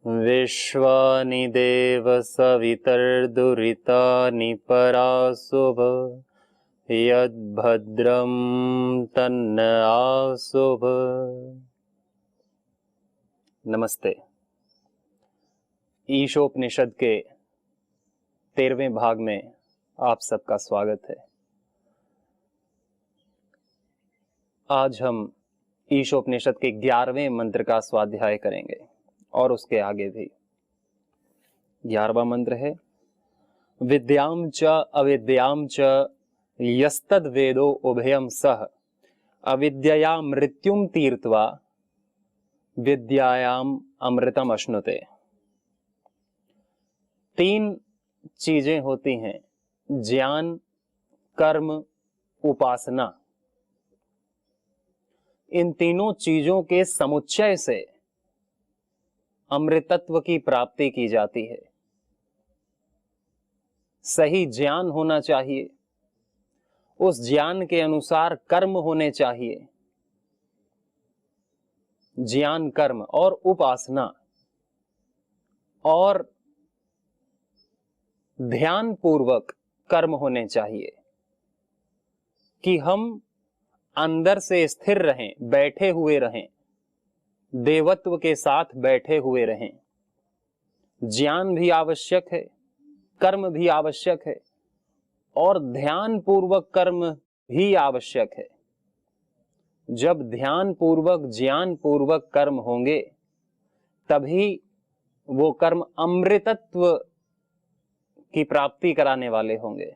विश्वानि देव सवितर्दुरितानि पराशुभ यद्भद्रं तन्न आशुभ। नमस्ते। ईशोपनिषद के 13वें भाग में आप सबका स्वागत है। आज हम ईशोपनिषद के 11वें मंत्र का स्वाध्याय करेंगे और उसके आगे भी। 11वां मंत्र है विद्याम च अविद्याम च यस्तद वेदो उभयम सह अविद्यया मृत्युम तीर्त्वा विद्यायाम अमृतम अश्नुते। 3 चीजें होती हैं, ज्ञान, कर्म, उपासना। इन तीनों चीजों के समुच्चय से अमृतत्व की प्राप्ति की जाती है। सही ज्ञान होना चाहिए, उस ज्ञान के अनुसार कर्म होने चाहिए। ज्ञान, कर्म और उपासना और ध्यान पूर्वक कर्म होने चाहिए कि हम अंदर से स्थिर रहें, बैठे हुए रहें, देवत्व के साथ बैठे हुए रहें। ज्ञान भी आवश्यक है, कर्म भी आवश्यक है और ध्यान पूर्वक कर्म भी आवश्यक है। जब ध्यान पूर्वक, ज्ञान पूर्वक कर्म होंगे तभी वो कर्म अमृतत्व की प्राप्ति कराने वाले होंगे।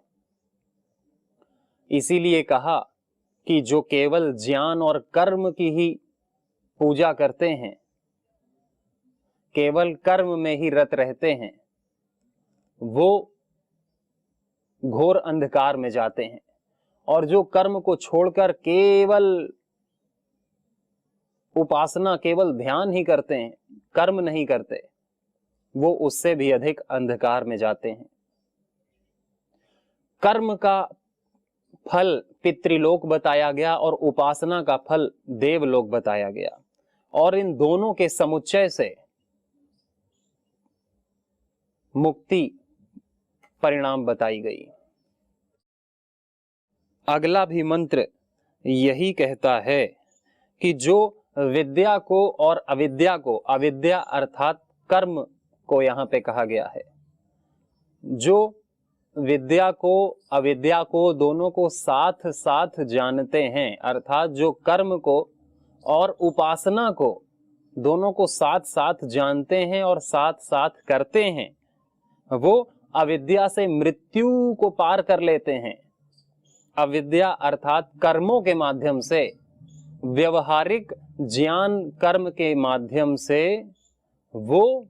इसीलिए कहा कि जो केवल ज्ञान और कर्म की ही पूजा करते हैं, केवल कर्म में ही रत रहते हैं, वो घोर अंधकार में जाते हैं। और जो कर्म को छोड़कर केवल उपासना, केवल ध्यान ही करते हैं, कर्म नहीं करते, वो उससे भी अधिक अंधकार में जाते हैं। कर्म का फल पितृलोक बताया गया और उपासना का फल देवलोक बताया गया और इन दोनों के समुच्चय से मुक्ति परिणाम बताई गई। अगला भी मंत्र यही कहता है कि जो विद्या को और अविद्या को, अविद्या अर्थात कर्म को यहां पे कहा गया है, जो विद्या को अविद्या को दोनों को साथ साथ जानते हैं, अर्थात जो कर्म को और उपासना को दोनों को साथ साथ जानते हैं और साथ साथ करते हैं, वो अविद्या से मृत्यु को पार कर लेते हैं। अविद्या अर्थात कर्मों के माध्यम से, व्यवहारिक ज्ञान कर्म के माध्यम से वो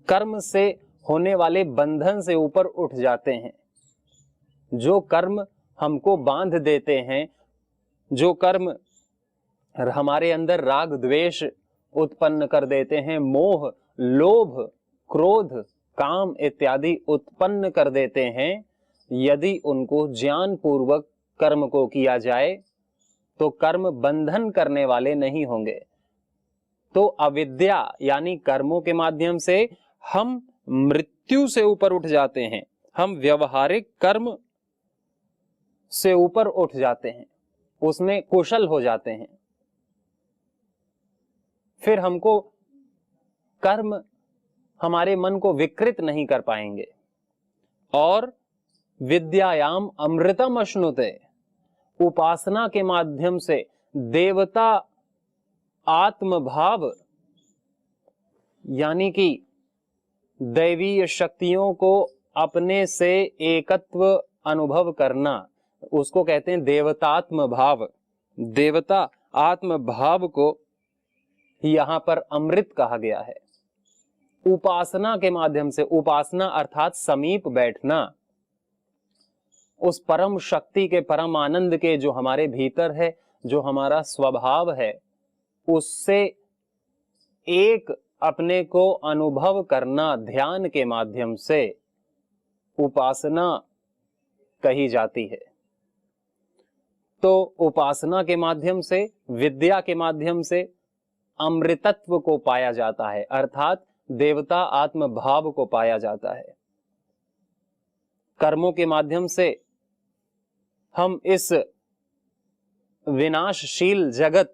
कर्म से होने वाले बंधन से ऊपर उठ जाते हैं। जो कर्म हमको बांध देते हैं, जो कर्म हमारे अंदर राग द्वेष उत्पन्न कर देते हैं, मोह, लोभ, क्रोध, काम इत्यादि उत्पन्न कर देते हैं, यदि उनको ज्ञान पूर्वक कर्म को किया जाए तो कर्म बंधन करने वाले नहीं होंगे। तो अविद्या यानी कर्मों के माध्यम से हम मृत्यु से ऊपर उठ जाते हैं, हम व्यवहारिक कर्म से ऊपर उठ जाते हैं, उसमें कुशल हो जाते हैं। फिर हमको कर्म हमारे मन को विकृत नहीं कर पाएंगे। और विद्यायाम अमृतम अश्नुते, उपासना के माध्यम से देवता आत्मभाव यानी कि दैवीय शक्तियों को अपने से एकत्व अनुभव करना, उसको कहते हैं देवतात्म भाव। देवता आत्म भाव को यहां पर अमृत कहा गया है। उपासना के माध्यम से, उपासना अर्थात समीप बैठना, उस परम शक्ति के, परम आनंद के जो हमारे भीतर है, जो हमारा स्वभाव है, उससे एक अपने को अनुभव करना ध्यान के माध्यम से उपासना कही जाती है। तो उपासना के माध्यम से, विद्या के माध्यम से अमृतत्व को पाया जाता है, अर्थात देवता आत्म भाव को पाया जाता है। कर्मों के माध्यम से हम इस विनाशशील जगत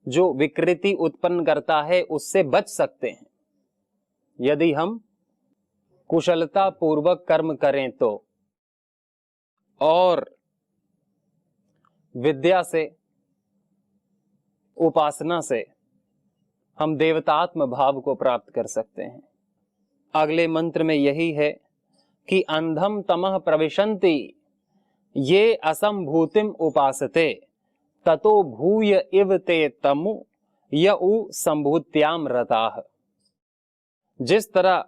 जो विकृति उत्पन्न करता है उससे बच सकते हैं, यदि हम कुशलता पूर्वक कर्म करें तो। और विद्या से, उपासना से हम देवतात्म भाव को प्राप्त कर सकते हैं। अगले मंत्र में यही है कि अंधम तमः प्रविशन्ति ये असंभूतिम उपासते ततो भूय इव ते तमु यउ संभूत्याम रताः। जिस तरह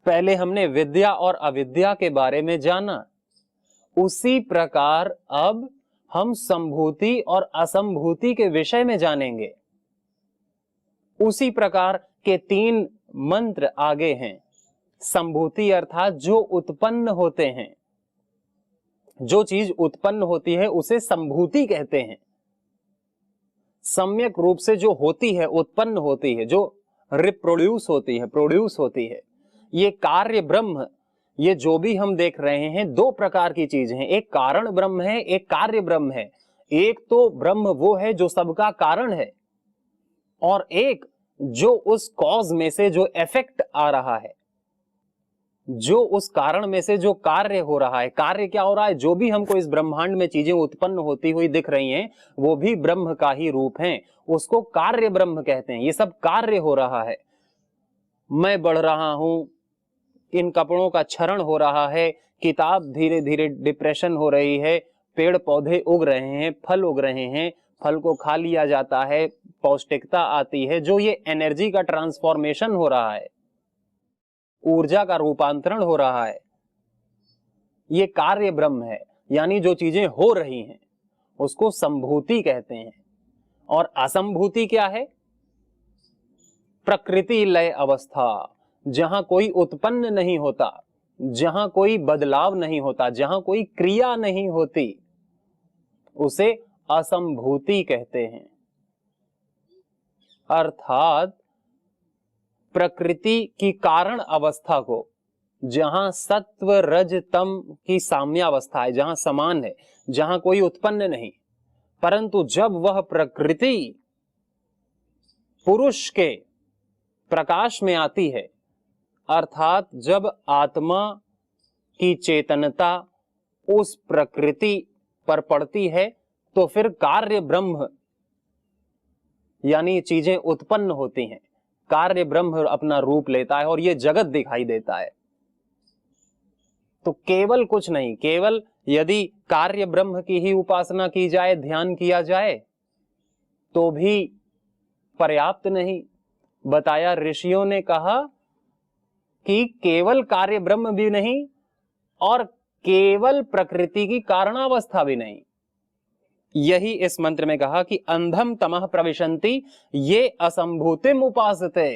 पहले हमने विद्या और अविद्या के बारे में जाना, उसी प्रकार अब हम संभूति और असंभूति के विषय में जानेंगे। उसी प्रकार के 3 मंत्र आगे हैं। संभूति अर्थात जो उत्पन्न होते हैं, जो चीज उत्पन्न होती है उसे संभूति कहते हैं। सम्यक रूप से जो होती है, उत्पन्न होती है, जो रिप्रोड्यूस होती है, प्रोड्यूस होती है, ये कार्य ब्रह्म, ये जो भी हम देख रहे हैं 2 प्रकार की चीज हैं। एक कारण ब्रह्म है, एक कार्य ब्रह्म है। एक तो ब्रह्म वो है जो सबका कारण है, और एक जो उस कॉज में से जो इफेक्ट आ रहा है, जो उस कारण में से जो कार्य हो रहा है। कार्य क्या हो रहा है? जो भी हमको इस ब्रह्मांड में चीजें उत्पन्न होती हुई दिख रही हैं, वो भी ब्रह्म का ही रूप हैं। उसको कार्य ब्रह्म कहते हैं। ये सब कार्य हो रहा है। मैं बढ़ रहा हूं, इन कपड़ों का क्षरण हो रहा है, किताब धीरे धीरे डिप्रेशन हो रही है, पेड़ पौधे उग रहे हैं, फल उग रहे हैं, फल को खा लिया जाता है, पौष्टिकता आती है, जो ये एनर्जी का ट्रांसफॉर्मेशन हो रहा है, ऊर्जा का रूपांतरण हो रहा है, ये कार्य ब्रह्म है। यानी जो चीजें हो रही हैं उसको संभूति कहते हैं। और असंभूति क्या है? प्रकृति लय अवस्था, जहां कोई उत्पन्न नहीं होता, जहां कोई बदलाव नहीं होता, जहां कोई क्रिया नहीं होती, उसे असंभूति कहते हैं। अर्थात प्रकृति की कारण अवस्था को, जहां सत्व रज तम की साम्यावस्था है, जहां समान है, जहां कोई उत्पन्न नहीं, परंतु जब वह प्रकृति पुरुष के प्रकाश में आती है, अर्थात जब आत्मा की चेतनता उस प्रकृति पर पड़ती है, तो फिर कार्य ब्रह्म यानी चीजें उत्पन्न होती हैं, कार्य ब्रह्म अपना रूप लेता है और ये जगत दिखाई देता है। तो केवल कुछ नहीं, केवल यदि कार्य ब्रह्म की ही उपासना की जाए, ध्यान किया जाए, तो भी पर्याप्त नहीं। बताया, ऋषियों ने कहा कि केवल कार्य ब्रह्म भी नहीं और केवल प्रकृति की कारणावस्था भी नहीं। यही इस मंत्र में कहा कि अंधम तमः प्रविशन्ति ये असंभूतिम उपासते।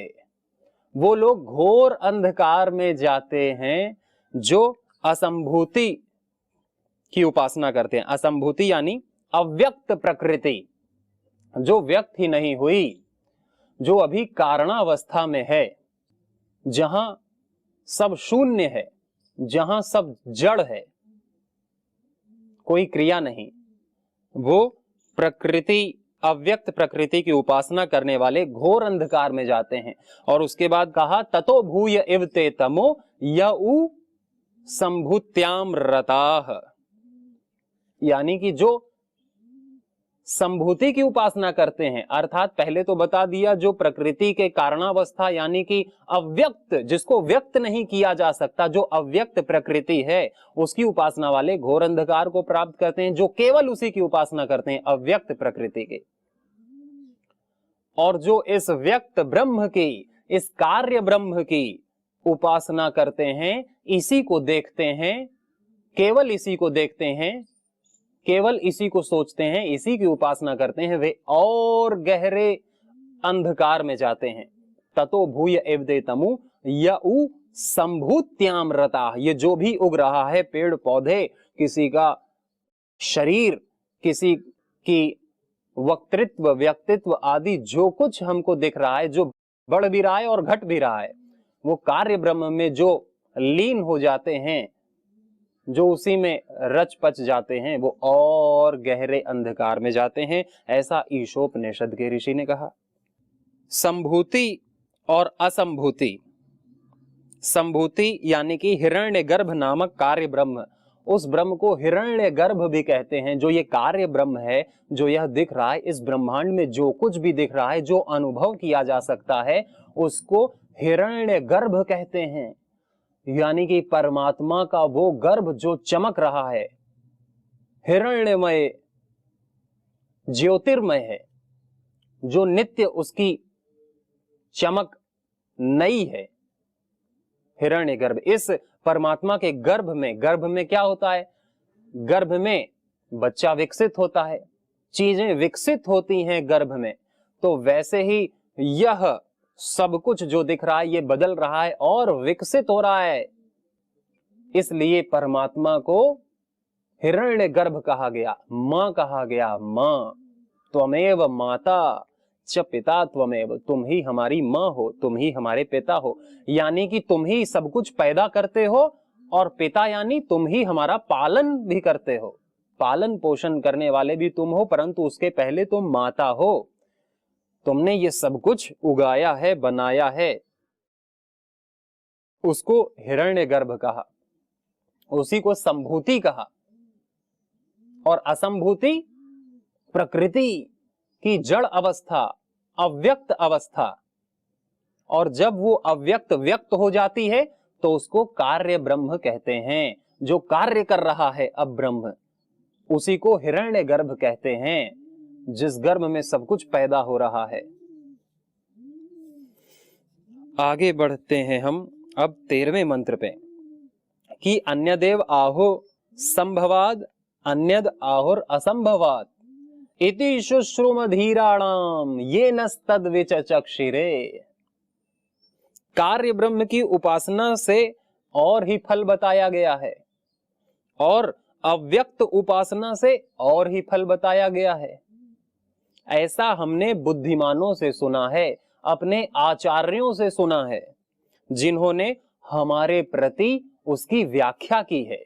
वो लोग घोर अंधकार में जाते हैं जो असंभूति की उपासना करते हैं। असंभूति यानी अव्यक्त प्रकृति, जो व्यक्त ही नहीं हुई, जो अभी कारणावस्था में है, जहां सब शून्य है, जहां सब जड़ है, कोई क्रिया नहीं, वो प्रकृति, अव्यक्त प्रकृति की उपासना करने वाले घोर अंधकार में जाते हैं। और उसके बाद कहा ततो भूय इव ते तमो यउ संभूत्याम रताः, यानी कि जो संभूति की उपासना करते हैं, अर्थात पहले तो बता दिया जो प्रकृति के कारणावस्था यानी कि अव्यक्त, जिसको व्यक्त नहीं किया जा सकता, जो अव्यक्त प्रकृति है, उसकी उपासना वाले घोर अंधकार को प्राप्त करते हैं, जो केवल उसी की उपासना करते हैं, अव्यक्त प्रकृति की। और जो इस व्यक्त ब्रह्म की, इस कार्य ब्रह्म की उपासना करते हैं, इसी को देखते हैं, केवल इसी को देखते हैं, केवल इसी को सोचते हैं, इसी की उपासना करते हैं, वे और गहरे अंधकार में जाते हैं। ततो भूय एव ते तमु यउ संभूत्याम रताः, ये जो भी उग रहा है, पेड़ पौधे, किसी का शरीर, किसी की वक्तृत्व, व्यक्तित्व आदि जो कुछ हमको दिख रहा है, जो बढ़ भी रहा है और घट भी रहा है। वो कार्य ब्रह्म में जो लीन हो जाते हैं, जो उसी में रच पच जाते हैं, वो और गहरे अंधकार में जाते हैं। ऐसा ईशोपनिषद के ऋषि ने कहा। संभूति और असंभूति। संभूति यानी कि हिरण्यगर्भ नामक कार्य ब्रह्म, उस ब्रह्म को हिरण्यगर्भ भी कहते हैं। जो ये कार्य ब्रह्म है, जो यह दिख रहा है, इस ब्रह्मांड में जो कुछ भी दिख रहा है, जो अनुभव किया जा सकता है, उसको हिरण्यगर्भ कहते हैं। यानी कि परमात्मा का वो गर्भ जो चमक रहा है, हिरण्यमय, ज्योतिर्मय है, जो नित्य उसकी चमक नई है, हिरण्यगर्भ। इस परमात्मा के गर्भ में क्या होता है? गर्भ में बच्चा विकसित होता है, चीजें विकसित होती हैं गर्भ में। तो वैसे ही यह सब कुछ जो दिख रहा है, ये बदल रहा है और विकसित हो रहा है। इसलिए परमात्मा को हिरण्यगर्भ कहा गया, मां कहा गया। मां त्वमेव माता च पिता त्वमेव, तुम ही हमारी मां हो, तुम ही हमारे पिता हो। यानी कि तुम ही सब कुछ पैदा करते हो, और पिता यानी तुम ही हमारा पालन भी करते हो। पालन पोषण करने वाले भी तुम हो, परंतु उसके पहले तुम माता हो। तुमने ये सब कुछ उगाया है, बनाया है। उसको हिरण्यगर्भ कहा, उसी को संभूति कहा। और असंभूति प्रकृति की जड़ अवस्था, अव्यक्त अवस्था। और जब वो अव्यक्त व्यक्त हो जाती है तो उसको कार्य ब्रह्म कहते हैं। जो कार्य कर रहा है अब ब्रह्म, उसी को हिरण्यगर्भ कहते हैं, जिस गर्भ में सब कुछ पैदा हो रहा है। आगे बढ़ते हैं हम अब 13वें मंत्र पे कि अन्यदेव आहो संभवाद अन्यद आहुर असंभवात इति शुश्रुमधीराणाम ये नस्तद विचचक्षिरे। कार्य ब्रह्म की उपासना से और ही फल बताया गया है, और अव्यक्त उपासना से और ही फल बताया गया है। ऐसा हमने बुद्धिमानों से सुना है, अपने आचार्यों से सुना है, जिन्होंने हमारे प्रति उसकी व्याख्या की है।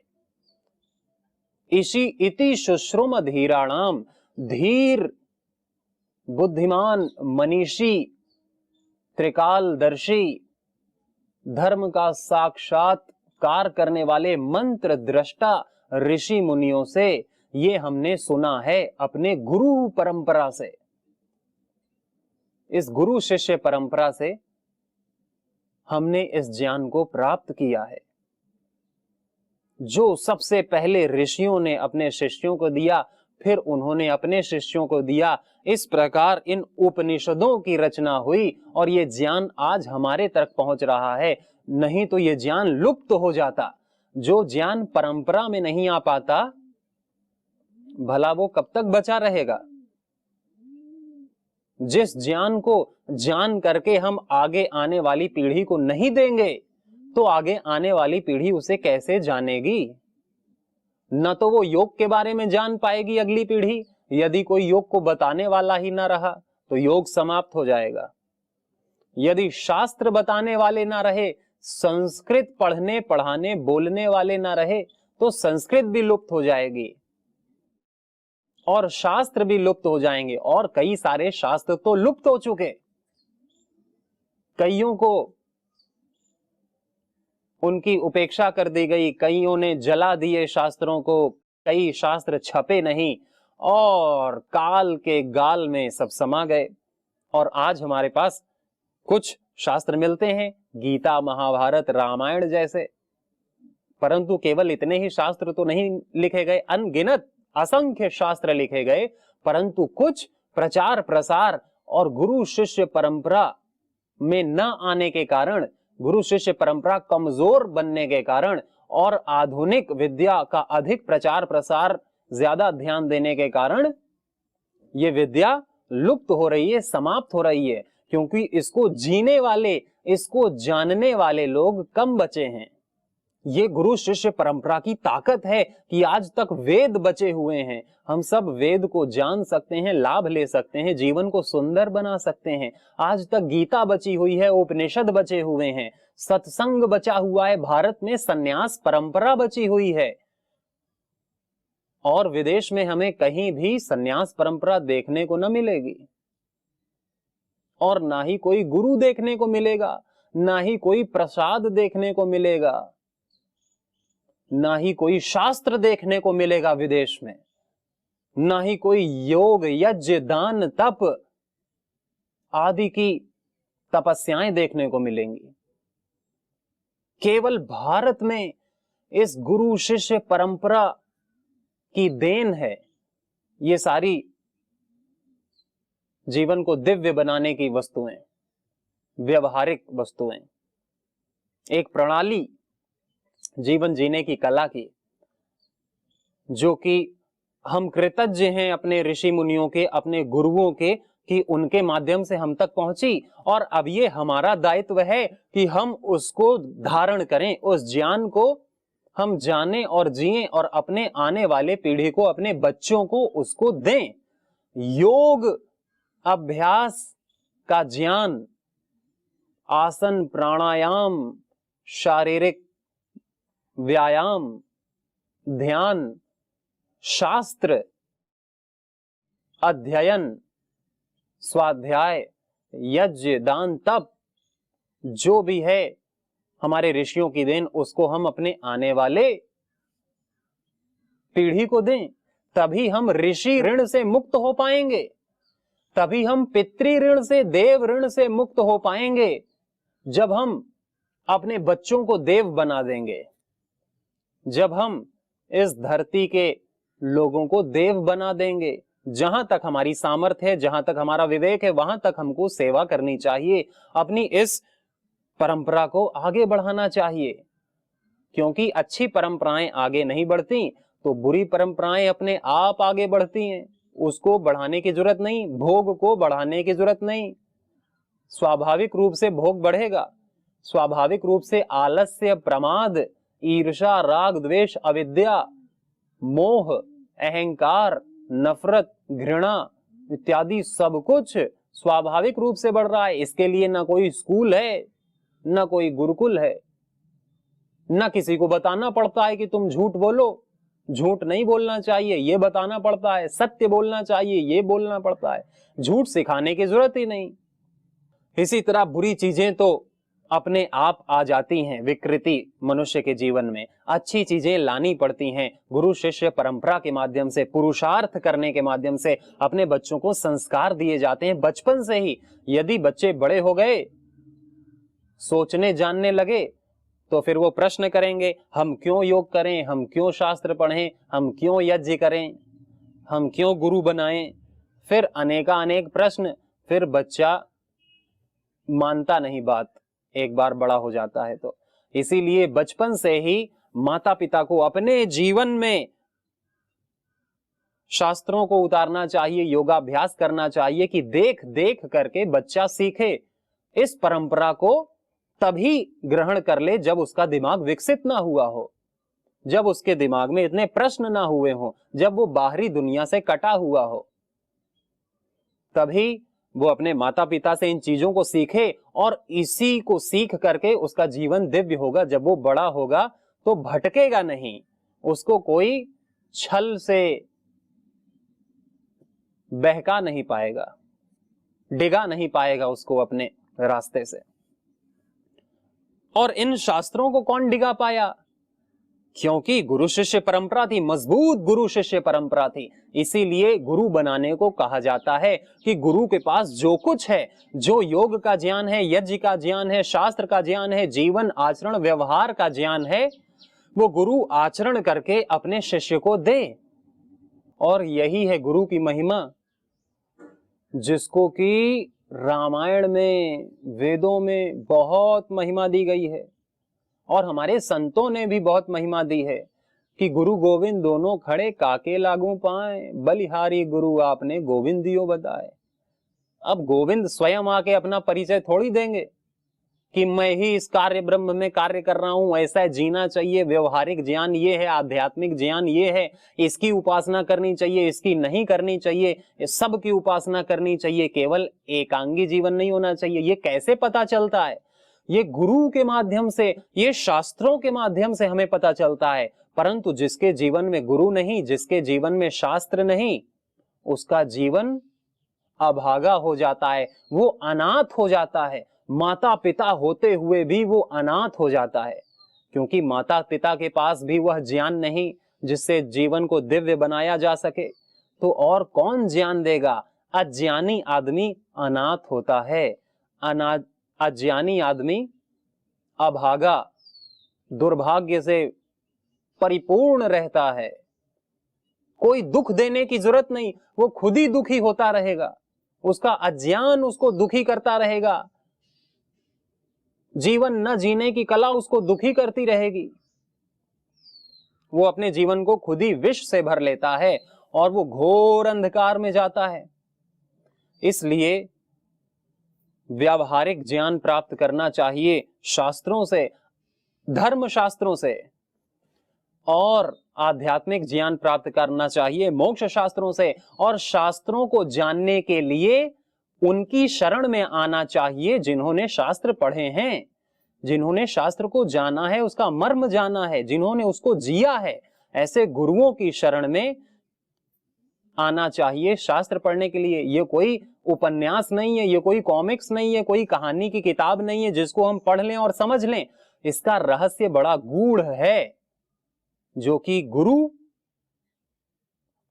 इति शुश्रुम धीराणाम, धीर बुद्धिमान मनीषी त्रिकालदर्शी धर्म का साक्षात्कार करने वाले मंत्र दृष्टा ऋषि मुनियों से ये हमने सुना है, अपने गुरु परंपरा से। इस गुरु शिष्य परंपरा से हमने इस ज्ञान को प्राप्त किया है, जो सबसे पहले ऋषियों ने अपने शिष्यों को दिया, फिर उन्होंने अपने शिष्यों को दिया। इस प्रकार इन उपनिषदों की रचना हुई और ये ज्ञान आज हमारे तक पहुंच रहा है। नहीं तो ये ज्ञान लुप्त हो जाता। जो ज्ञान परंपरा में नहीं आ पाता, भला वो कब तक बचा रहेगा? जिस ज्ञान को जान करके हम आगे आने वाली पीढ़ी को नहीं देंगे, तो आगे आने वाली पीढ़ी उसे कैसे जानेगी? न तो वो योग के बारे में जान पाएगी अगली पीढ़ी। यदि कोई योग को बताने वाला ही ना रहा तो योग समाप्त हो जाएगा। यदि शास्त्र बताने वाले ना रहे, संस्कृत पढ़ने पढ़ाने बोलने वाले ना रहे, तो संस्कृत भी लुप्त हो जाएगी और शास्त्र भी लुप्त हो जाएंगे। और कई सारे शास्त्र तो लुप्त हो चुके, कईयों को उनकी उपेक्षा कर दी गई, कईयों ने जला दिए शास्त्रों को, कई शास्त्र छपे नहीं और काल के गाल में सब समा गए। और आज हमारे पास कुछ शास्त्र मिलते हैं, गीता, महाभारत, रामायण जैसे, परंतु केवल इतने ही शास्त्र तो नहीं लिखे गए, अनगिनत असंख्य शास्त्र लिखे गए, परंतु कुछ प्रचार प्रसार और गुरु शिष्य परंपरा में न आने के कारण, गुरु शिष्य परंपरा कमजोर बनने के कारण और आधुनिक विद्या का अधिक प्रचार प्रसार ज्यादा ध्यान देने के कारण ये विद्या लुप्त हो रही है, समाप्त हो रही है, क्योंकि इसको जीने वाले, इसको जानने वाले लोग कम बचे हैं। ये गुरु शिष्य परंपरा की ताकत है कि आज तक वेद बचे हुए हैं। हम सब वेद को जान सकते हैं, लाभ ले सकते हैं, जीवन को सुंदर बना सकते हैं। आज तक गीता बची हुई है, उपनिषद बचे हुए हैं, सत्संग बचा हुआ है, भारत में सन्यास परंपरा बची हुई है। और विदेश में हमें कहीं भी सन्यास परंपरा देखने को न मिलेगी, और ना ही कोई गुरु देखने को मिलेगा, ना ही कोई प्रसाद देखने को मिलेगा, ना ही कोई शास्त्र देखने को मिलेगा विदेश में, ना ही कोई योग यज्ञ दान तप आदि की तपस्याएं देखने को मिलेंगी। केवल भारत में इस गुरु शिष्य परंपरा की देन है ये सारी जीवन को दिव्य बनाने की वस्तुएं, व्यवहारिक वस्तुएं, एक प्रणाली जीवन जीने की कला की, जो कि हम कृतज्ञ हैं अपने ऋषि मुनियों के, अपने गुरुओं के, कि उनके माध्यम से हम तक पहुंची। और अब ये हमारा दायित्व है कि हम उसको धारण करें, उस ज्ञान को हम जानें और जिएं और अपने आने वाले पीढ़ी को, अपने बच्चों को उसको दें। योग अभ्यास का ज्ञान, आसन प्राणायाम, शारीरिक व्यायाम, ध्यान, शास्त्र अध्ययन, स्वाध्याय, यज्ञ दान तप, जो भी है हमारे ऋषियों की देन, उसको हम अपने आने वाले पीढ़ी को दें। तभी हम ऋषि ऋण से मुक्त हो पाएंगे, तभी हम पितृ ऋण से, देव ऋण से मुक्त हो पाएंगे, जब हम अपने बच्चों को देव बना देंगे, जब हम इस धरती के लोगों को देव बना देंगे। जहां तक हमारी सामर्थ्य है, जहां तक हमारा विवेक है, वहां तक हमको सेवा करनी चाहिए, अपनी इस परंपरा को आगे बढ़ाना चाहिए। क्योंकि अच्छी परंपराएं आगे नहीं बढ़ती तो बुरी परंपराएं अपने आप आगे बढ़ती हैं। उसको बढ़ाने की जरूरत नहीं, भोग को बढ़ाने की जरूरत नहीं, स्वाभाविक रूप से भोग बढ़ेगा। स्वाभाविक रूप से आलस्य, प्रमाद, ईर्ष्या, राग, द्वेष, अविद्या, मोह, अहंकार, नफरत, घृणा इत्यादि सब कुछ स्वाभाविक रूप से बढ़ रहा है। इसके लिए ना कोई स्कूल है, ना कोई गुरुकुल है, ना किसी को बताना पड़ता है कि तुम झूठ बोलो, झूठ नहीं बोलना चाहिए ये बताना पड़ता है, सत्य बोलना चाहिए ये बोलना पड़ता है, झूठ सिखाने की जरूरत ही नहीं। इसी तरह बुरी चीजें तो अपने आप आ जाती हैं, विकृति मनुष्य के जीवन में। अच्छी चीजें लानी पड़ती हैं, गुरु शिष्य परंपरा के माध्यम से, पुरुषार्थ करने के माध्यम से अपने बच्चों को संस्कार दिए जाते हैं बचपन से ही। यदि बच्चे बड़े हो गए, सोचने जानने लगे, तो फिर वो प्रश्न करेंगे, हम क्यों योग करें, हम क्यों शास्त्र पढ़ें, हम क्यों यज्ञ करें, हम क्यों गुरु बनाएं। फिर अनेक प्रश्न, फिर बच्चा मानता नहीं बात, एक बार बड़ा हो जाता है तो। इसीलिए बचपन से ही माता पिता को अपने जीवन में शास्त्रों को उतारना चाहिए, योगाभ्यास करना चाहिए, कि देख देख करके बच्चा सीखे। इस परंपरा को तभी ग्रहण कर ले जब उसका दिमाग विकसित ना हुआ हो, जब उसके दिमाग में इतने प्रश्न ना हुए हो, जब वो बाहरी दुनिया से कटा हुआ हो, तभी वो अपने माता पिता से इन चीजों को सीखे। और इसी को सीख करके उसका जीवन दिव्य होगा। जब वो बड़ा होगा तो भटकेगा नहीं, उसको कोई छल से बहका नहीं पाएगा, डिगा नहीं पाएगा उसको अपने रास्ते से। और इन शास्त्रों को कौन डिगा पाया? क्योंकि गुरु शिष्य परंपरा थी, मजबूत गुरु शिष्य परंपरा थी। इसीलिए गुरु बनाने को कहा जाता है कि गुरु के पास जो कुछ है, जो योग का ज्ञान है, यज्ञ का ज्ञान है, शास्त्र का ज्ञान है, जीवन आचरण व्यवहार का ज्ञान है, वो गुरु आचरण करके अपने शिष्य को दे। और यही है गुरु की महिमा, जिसको कि रामायण में, वेदों में बहुत महिमा दी गई है, और हमारे संतों ने भी बहुत महिमा दी है कि गुरु गोविंद दोनों खड़े काके लागू पाए, बलिहारी गुरु आपने गोविंदियो बताए। अब गोविंद स्वयं आके अपना परिचय थोड़ी देंगे, कि मैं ही इस कार्य ब्रह्म में कार्य कर रहा हूं, ऐसा जीना चाहिए। व्यवहारिक ज्ञान ये है, आध्यात्मिक ज्ञान ये है, इसकी उपासना करनी चाहिए, इसकी नहीं करनी चाहिए, सब की उपासना करनी चाहिए, केवल एकांगी जीवन नहीं होना चाहिए। ये कैसे पता चलता है? ये गुरु के माध्यम से, ये शास्त्रों के माध्यम से हमें पता चलता है। परंतु जिसके जीवन में गुरु नहीं, जिसके जीवन में शास्त्र नहीं, उसका जीवन अभागा हो जाता है, वो अनाथ हो जाता है। माता पिता होते हुए भी वो अनाथ हो जाता है, क्योंकि माता पिता के पास भी वह ज्ञान नहीं जिससे जीवन को दिव्य बनाया जा सके, तो और कौन ज्ञान देगा? अज्ञानी आदमी अनाथ होता है, अज्ञानी आदमी अभागा, दुर्भाग्य से परिपूर्ण रहता है। कोई दुख देने की जरूरत नहीं, वो खुद ही दुखी होता रहेगा, उसका अज्ञान उसको दुखी करता रहेगा, जीवन न जीने की कला उसको दुखी करती रहेगी। वो अपने जीवन को खुद ही विष से भर लेता है और वो घोर अंधकार में जाता है। इसलिए व्यावहारिक ज्ञान प्राप्त करना चाहिए शास्त्रों से, धर्म शास्त्रों से, और आध्यात्मिक ज्ञान प्राप्त करना चाहिए मोक्ष शास्त्रों से। और शास्त्रों को जानने के लिए उनकी शरण में आना चाहिए जिन्होंने शास्त्र पढ़े हैं, जिन्होंने शास्त्र को जाना है, उसका मर्म जाना है, जिन्होंने उसको जिया है। ऐसे गुरुओं की शरण में आना चाहिए शास्त्र पढ़ने के लिए। ये कोई उपन्यास नहीं है, ये कोई कॉमिक्स नहीं है, कोई कहानी की किताब नहीं है जिसको हम पढ़ लें और समझ लें। इसका रहस्य बड़ा गूढ़ है, जो कि गुरु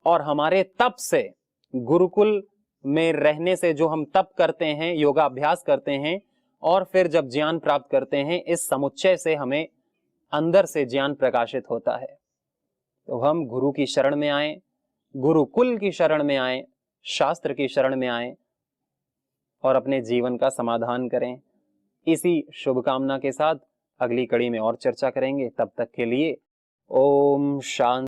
और हमारे तप से, गुरुकुल में रहने से जो हम तप करते हैं, योगाभ्यास करते हैं, और फिर जब ज्ञान प्राप्त करते हैं, इस समुच्चय से हमें अंदर से ज्ञान प्रकाशित होता है। तो हम गुरु की शरण में आए, गुरुकुल की शरण में आए, शास्त्र की शरण में आए और अपने जीवन का समाधान करें। इसी शुभकामना के साथ अगली कड़ी में और चर्चा करेंगे। तब तक के लिए ओम शांति।